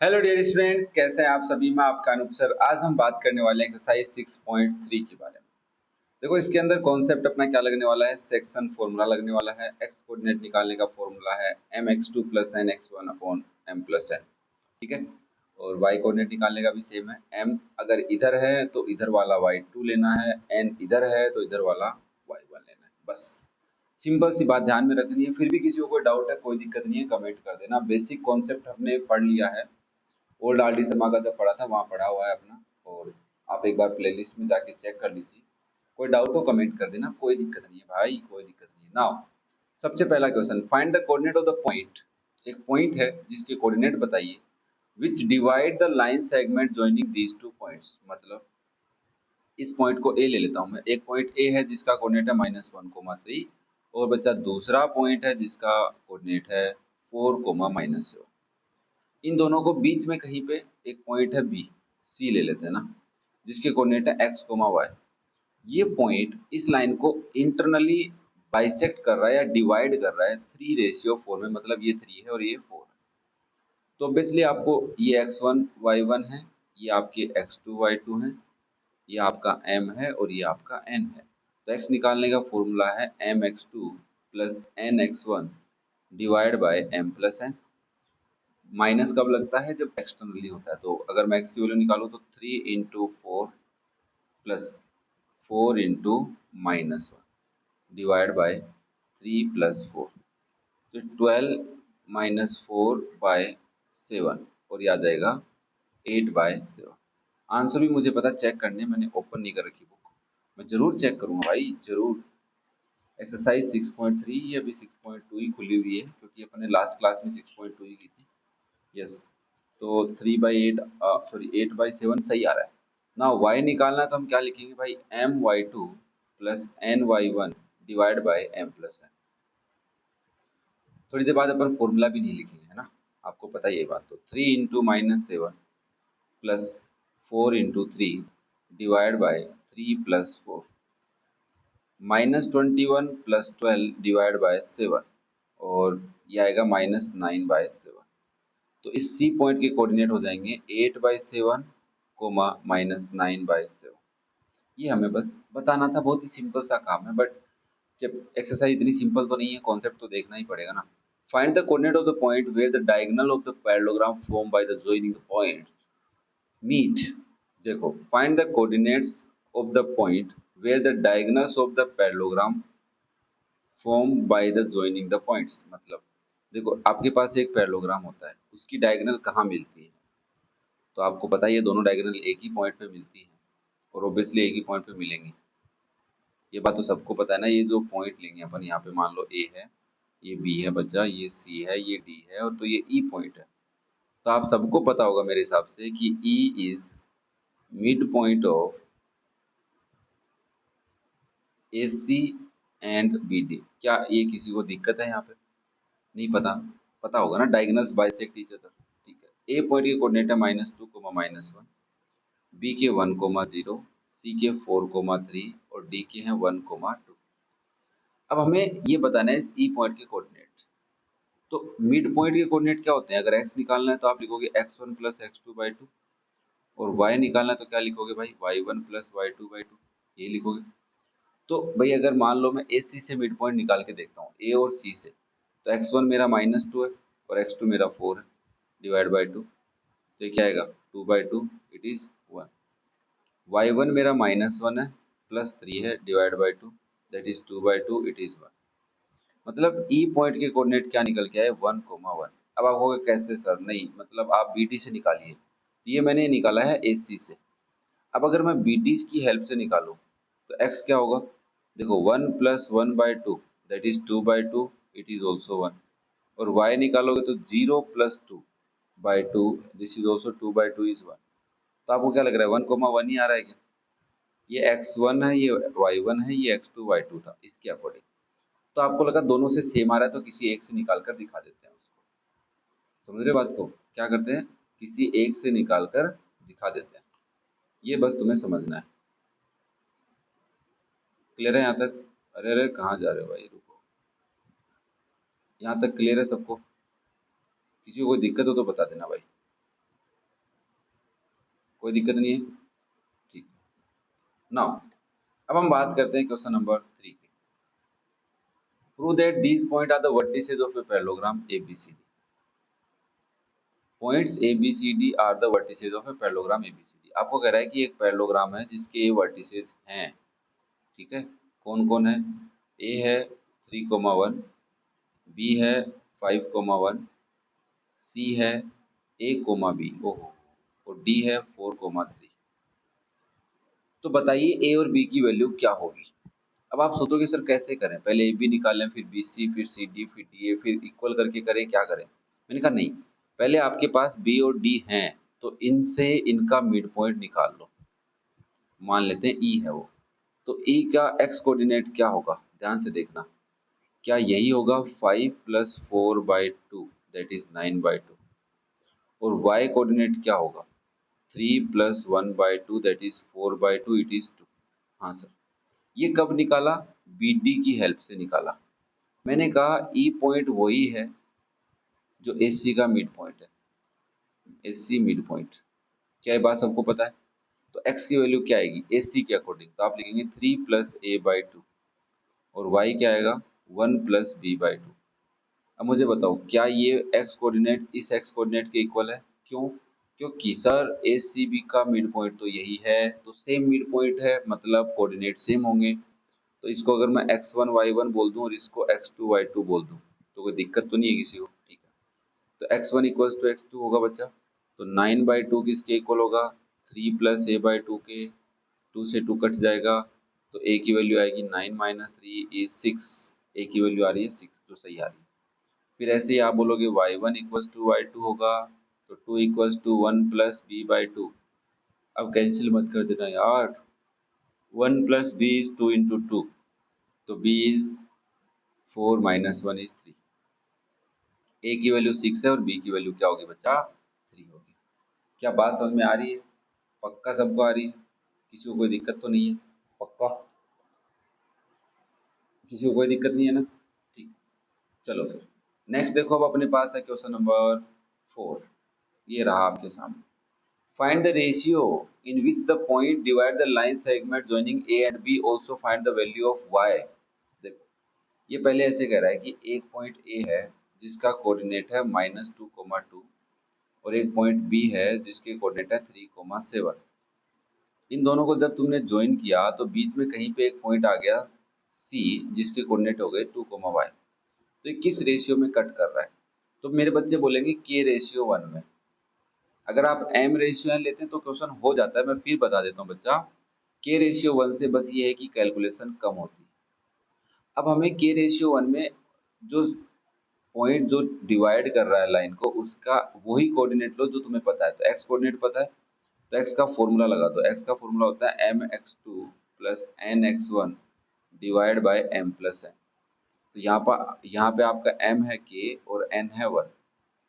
Hello dear students, कैसे हैं आप सभी। मैं आपका अनूप सर। आज हम बात करने वाले हैं एक्सरसाइज 6.3 के बारे में। देखो, इसके अंदर कॉन्सेप्ट अपना क्या लगने वाला है, सेक्शन फॉर्मूला लगने वाला है। एक्स कोऑर्डिनेट निकालने का फॉर्मूला है mx2 plus N X one upon M plus N, ठीक है। और वाई कोऑर्डिनेट निकालने का भी सेम है। m अगर इधर है तो इधर वाला y2 लेना है, n इधर है तो इधर वाला y1 लेना है। बस सिंपल सी बात ध्यान में रखनी है। फिर भी किसी को कोई डाउट है, कोई दिक्कत नहीं है, कमेंट कर देना। बेसिक कॉन्सेप्ट हमने पढ़ लिया है, ओल्ड आर डी शर्मा का जब पढ़ा था वहाँ पढ़ा हुआ है अपना। और आप एक बार प्लेलिस्ट में जाके चेक कर लीजिए। कोई डाउट हो कमेंट कर देना, कोई दिक्कत नहीं है भाई, कोई दिक्कत नहीं है। नाउ सबसे पहला question, find the coordinate of the point. एक पॉइंट है जिसके कोऑर्डिनेट बताइए विच divide the line segment joining these two points. मतलब इस पॉइंट को ए ले लेता हूँ मैं। एक पॉइंट ए है जिसका कोऑर्डिनेट है -1,3 और बच्चा दूसरा पॉइंट है जिसका कोऑर्डिनेट है 4,-7। इन दोनों को बीच में कहीं पे एक पॉइंट है बी, सी ले लेते हैं ना, जिसके कोऑर्डिनेट है x, y। ये पॉइंट इस लाइन को इंटरनली बाइसेक्ट कर रहा है या डिवाइड कर रहा है 3:4 में। मतलब ये 3 है और ये 4 है। तो ऑब्वियसली आपको ये x1 y1 है, ये आपके x2 y2 है, ये आपका m है और ये आपका n है। तो x निकालने का फॉर्मूला है mx2 plus nx1 divide by m plus n। Minus कब लगता है, जब एक्सटर्नली होता है। तो अगर मैं x की वैल्यू निकालूं तो 3 into 4 plus 4 into -1 divide by 3 plus 4, तो 12 -4/7 और ये आ जाएगा 8/7। आंसर भी मुझे पता चेक करने, मैंने ओपन नहीं कर रखी बुक, मैं जरूर चेक करूंगा भाई, जरूर। एक्सरसाइज 6.3, ये अभी 6.2 ही खुली हुई है क्योंकि अपने लास्ट क्लास में 6.2 ही की थी। यस, तो 3/8 सॉरी 8/7 सही आ रहा है ना। y निकालना है तो हम क्या लिखेंगे भाई, my2 plus ny1 divide by m plus n। थोड़ी देर बाद अपन फॉर्मूला भी नहीं लिखेंगे, है ना, आपको पता ही है ये बात। तो 3 into -7 plus 4 into 3 divide by 3 plus 4 -21 plus 12 divide by 7 और ये आएगा -9/7। तो इस सी पॉइंट के कोऑर्डिनेट हो जाएंगे 8/7 कोमा -9/7। ये हमें बस बताना था, बहुत ही सिंपल सा काम है। बट जब एक्सरसाइज इतनी सिंपल तो नहीं है, कॉन्सेप्ट तो देखना ही पड़ेगा ना। Find the coordinate of the point where the diagonal of the parallelogram form by the joining the points meet. देखो, find the coordinates of the point where the diagonals of the parallelogram form by the joining the points. मतलब देखो, आपके पास एक parallelogram होता है, उसकी diagonal कहाँ मिलती है। तो आपको पता ही है दोनों डायगोनल एक ही पॉइंट पे मिलती है और ऑब्वियसली एक ही पॉइंट पे मिलेंगी। ये बात तो सबको पता है ना। ये जो पॉइंट लेंगे अपन, यहाँ पे मान लो ए है, ये बी है बच्चा, ये सी है, ये डी है और तो ये ई पॉइंट है। तो आप सबको पता होगा मेरे हिसाब से कि E is mid point of A C and B D. क्या ये किसी को दिक्कत है यहाँ पे? नहीं पता? पता होगा ना, डायगोनल्स बाइसेक्ट ईच अदर। ठीक है, ए पॉइंट के कोऑर्डिनेट है -2, -1, बी के 1, 0, सी के 4, 3 और डी के हैं 1, 2। अब हमें ये बताना है इस ई पॉइंट के कोऑर्डिनेट। तो मिड पॉइंट के कोऑर्डिनेट क्या होते हैं? अगर x निकालना है तो आप लिखोगे x1 प्लस x2/2 और y निकालना है तो क्या लिखोगे भाई, y1 प्लस y2/2, ये लिखोगे। तो भाई अगर मान लो मैं ए सी से मिड पॉइंट निकाल के देखता हूँ, ए और सी से, तो x1 मेरा -2 है और x2 मेरा 4 है डिवाइड बाई 2, तो ये क्या आएगा 2/2, इट इज 1। y1 मेरा -1 है प्लस 3 है divide by 2, that is 2/2, it is 1। मतलब ई पॉइंट के कोऑर्डिनेट क्या निकल के आए, 1,1। अब आप कहोगे कैसे सर? नहीं, मतलब आप बी डी से निकालिए। तो ये मैंने निकाला है ए सी से। अब अगर मैं बी डी की हेल्प से निकालूं तो x क्या होगा? देखो 1 plus 1/2 that is 2/2, it is also 1। और y निकालोगे तो 0 plus 2/2 this is also 2/2 is 1। तो आपको क्या लग रहा है, 1,1 ही आ रहा है क्या? ये x1 है, ये y1 है, ये x2 y2 था इसके अकॉर्डिंग। तो आपको लगा दोनों से सेम आ रहा है तो किसी एक से निकाल कर दिखा देते हैं उसको। समझ रहे बात को? क्या करते हैं, किसी एक से निकाल कर दिखा देते हैं। ये बस तुम्हें समझना है। क्लियर है यहाँ तक? अरे अरे कहाँ जा रहे हो भाई, रुको। यहाँ तक क्लियर है सबको? किसी को कोई दिक्कत हो तो बता देना भाई। कोई दिक्कत नहीं है, ठीक। नाउ अब हम बात करते हैं क्वेश्चन नंबर 3 की। Prove that these point are the vertices of a parallelogram ABCD. Points ABCD are the vertices of a parallelogram ABCD. आपको कह रहा है कि एक पैरेललोग्राम है जिसके ये वर्टिसेस हैं, ठीक है। कौन कौन है? ए है 3,1, बी है 5,1, सी है a,b, ओहो, और डी है 4,3। तो बताइए ए और बी की वैल्यू क्या होगी। अब आप सोचोगे सर कैसे करें, पहले ए बी निकालें, फिर बी सी, फिर सी डी, फिर डी ए, फिर इक्वल करके करें, क्या करें? मैंने कहा नहीं, पहले आपके पास बी और डी हैं तो इनसे इनका मिड पॉइंट निकाल लो। मान लेते हैं ई है वो, तो ई का एक्स कोऑर्डिनेट क्या होगा, ध्यान से देखना। क्या यही होगा 5 + 4/2 दैट इज 9/2, और y कोऑर्डिनेट क्या होगा 3 + 1/2 दैट इज 4/2, इट इज 2। हाँ सर, ये कब निकाला? बी डी की हेल्प से निकाला। मैंने कहा ई पॉइंट वही है जो ए सी का मिड पॉइंट है, ए सी मिड पॉइंट। क्या ये बात सबको पता है? तो x की वैल्यू क्या आएगी ए सी के अकॉर्डिंग, तो आप लिखेंगे 3 + a/2, और y क्या आएगा 1 + b/2। अब मुझे बताओ क्या ये x कोऑर्डिनेट इस x कोऑर्डिनेट के इक्वल है? क्यों? क्योंकि सर ए सी बी का मिड पॉइंट तो यही है, तो सेम मिड पॉइंट है मतलब कोऑर्डिनेट सेम होंगे। तो इसको अगर मैं x1 y1 बोल दूं और इसको x2 y2 बोल दूं तो कोई दिक्कत तो नहीं है किसी को, ठीक है। तो x1 = x2 होगा बच्चा, तो 9/2 किसके इक्वल होगा 3 + a/2 के, 2 से 2 कट जाएगा, तो a की वैल्यू आएगी 9 - 3 = 6, a की वैल्यू आ रही है 6, तो सही आ रही है। फिर ऐसे ही आप बोलोगे y1 = y2 होगा, तो 2 = 1 + b/2। अब कैंसिल मत कर देना यार, 1 + b is 2 × 2, तो b is 4 - 1 is 3। a की वैल्यू 6 है और b की वैल्यू क्या होगी बच्चा 3 होगी। क्या बात समझ में आ रही है? पक्का सबको आ रही है? किसी को कोई दिक्कत तो नहीं है? पक्का किसी को कोई दिक्कत नहीं है ना? ठीक, चलो फिर नेक्स्ट देखो, अब अपने पास है क्वेश्चन नंबर 4। ये रहा आपके सामने। Find the ratio in which the point divide the line segment joining A and B, also find the value of y। देखो ये पहले ऐसे कह रहा है कि एक पॉइंट ए है जिसका कोऑर्डिनेट है -2,2, और एक पॉइंट बी है जिसके कोऑर्डिनेट है 3,7। इन दोनों को जब तुमने ज्वाइन किया तो बीच में कहीं पे एक पॉइंट आ गया सी जिसके कोऑर्डिनेट हो गए 2,y। तो ये किस रेशियो में कट कर रहा है? तो मेरे बच्चे बोलेंगे k/1 में। अगर आप m/n लेते हैं तो क्वेश्चन हो जाता है, मैं फिर बता देता हूँ बच्चा, k/1 से बस ये है कि कैलकुलेशन कम होती है। अब हमें k/1 में जो पॉइंट जो डिवाइड कर रहा है लाइन को उसका वही कोऑर्डिनेट लो जो तुम्हें पता है। तो x कोऑर्डिनेट पता है, तो x का फॉर्मूला लगा दो। x का फॉर्मूला होता है mx2 + nx1 / m+n। तो यहाँ पे आपका m है k और n है 1,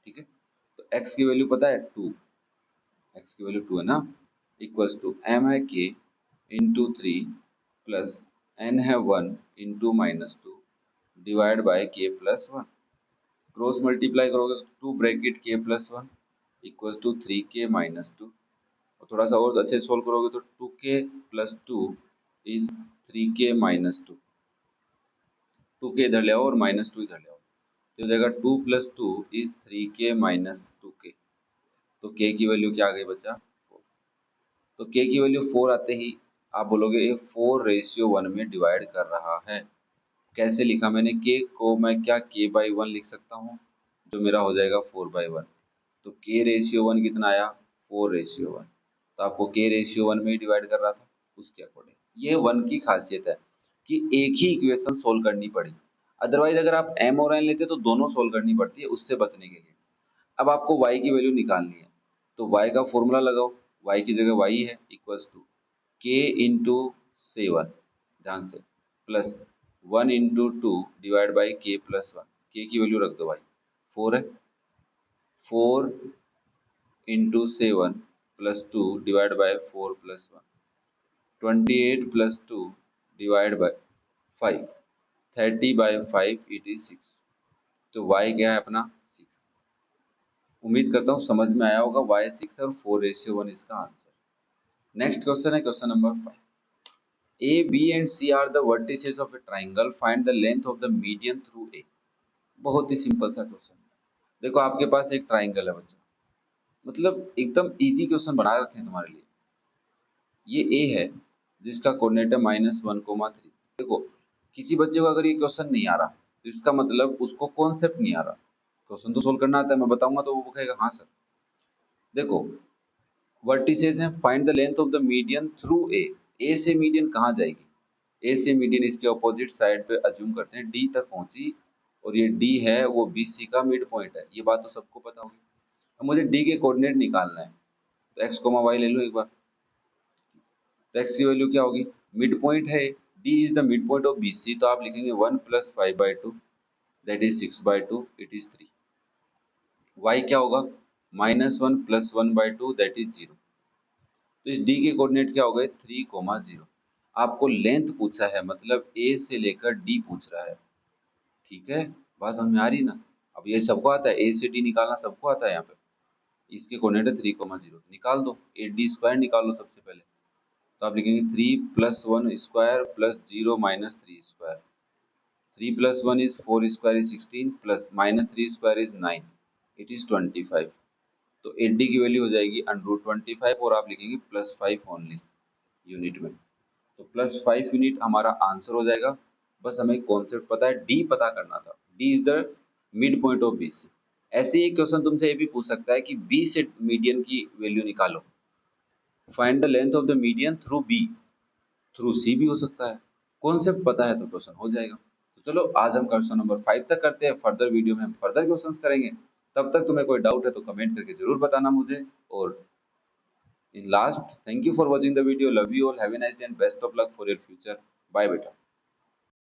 ठीक है। तो x की वैल्यू पता है 2, x की वैल्यू 2 है ना, इक्वल्स टू m है k × 3 प्लस n है 1 × -2 / k+1। क्रॉस मल्टीप्लाई करोगे तो 2 bracket k+1 equals to 3k - 2, और थोड़ा सा और अच्छे से सोल्व करोगे तो 2k + 2 इज 3k - 2। 2k इधर ले आओ और -2 इधर ले आओ, तो हो जाएगा 2 + 2 इज 3k - 2k। तो k की वैल्यू क्या आ गई बच्चा 4। तो k की वैल्यू 4 आते ही आप बोलोगे ये 4/1 में डिवाइड कर रहा है। कैसे लिखा मैंने? k को मैं क्या k/1 लिख सकता हूँ, जो मेरा हो जाएगा 4/1। तो k/1 कितना आया 4/1। तो आपको k/1 में ही डिवाइड कर रहा था उसके अकॉर्डिंग। ये 1 की खासियत है कि एक ही इक्वेशन सोल्व करनी पड़ी। अदरवाइज अगर आप m और n लेते तो दोनों सोल्व करनी पड़ती है उससे बचने के लिए। अब आपको y की वैल्यू निकालनी है, तो y का फॉर्मूला लगाओ। y की जगह y है इक्वल्स टू k × 7, ध्यान से, प्लस 1 × 2 / k+1। k की वैल्यू रख दो भाई 4 है, 4 × 7 + 2 / 4 + 1, 28 + 2 / 5, 30/5 इट इज 6। तो y क्या है अपना 6। उम्मीद करता हूँ समझ में आया होगा, y 6 है और 4/1 इसका आंसर। नेक्स्ट क्वेश्चन है question number 5। A B and C are the vertices of a triangle, find the length of the median through A. बहुत ही सिंपल सा क्वेश्चन है। देखो आपके पास एक ट्राइंगल है बच्चा, मतलब एकदम इजी क्वेश्चन बना रखे हैं तुम्हारे लिए। ये ए है जिसका कोऑर्डिनेट है -1,3। देखो किसी बच्चे को अगर ये क्वेश्चन नहीं आ रहा तो इसका मतलब उसको कॉन्सेप्ट नहीं आ रहा। क्वेश्चन तो सोल्व करना आता है, मैं बताऊंगा तो वो कहेगा हाँ सर। देखो वर्टिसेस हैं, find the length of the median through A. A से मीडियन कहाँ जाएगी? ए से मीडियन इसके अपोजिट साइड पे अज्यूम करते हैं डी तक पहुंची, और ये डी है वो बी सी का मिड पॉइंट है। ये बात तो सबको पता होगी। अब मुझे डी के कोऑर्डिनेट निकालना है, तो एक्स कोमा वाई ले लूँ एक बार। तो एक्स की वैल्यू क्या होगी? मिड पॉइंट है, D is the mid point of B C, तो आप लिखेंगे 1 + 5/2 that is 6/2, it is 3। Y क्या होगा? -1 + 1/2 दैट इज 0। तो इस डी के कोऑर्डिनेट क्या हो गए? 3,0। आपको लेंथ पूछा है, मतलब ए से लेकर डी पूछ रहा है। ठीक है, बात समझ में आ रही ना? अब ये सबको आता है, ए से डी निकालना सबको आता है। यहाँ पे इसके कोऑर्डिनेट है 3,0, निकाल दो। 8d² निकाल लो सबसे पहले। तो आप लिखेंगे 3 + 1² + 0 - 3²। 3 + 1 is 4² is 16 plus -3² is 9, it is 25। तो 8d की वैल्यू हो जाएगी √25, और आप लिखेंगे +5 ओनली यूनिट में। तो +5 यूनिट हमारा आंसर हो जाएगा। बस हमें कॉन्सेप्ट पता है, डी पता करना था। D is the mid point of B C. ऐसे ही क्वेश्चन तुमसे ये भी पूछ सकता है कि बी से मीडियन की वैल्यू निकालो, find the length of the median through B. Through C भी हो सकता है। कॉन्सेप्ट पता है तो क्वेश्चन हो जाएगा। तो चलो आज हम क्वेश्चन नंबर 5 तक करते हैं, फर्दर वीडियो में हम फर्दर क्वेश्चंस करेंगे। तब तक तुम्हें कोई डाउट है तो कमेंट करके जरूर बताना मुझे। और in last, thank you for watching the video. Love you all. Have a nice day and best of luck for your future. Bye beta.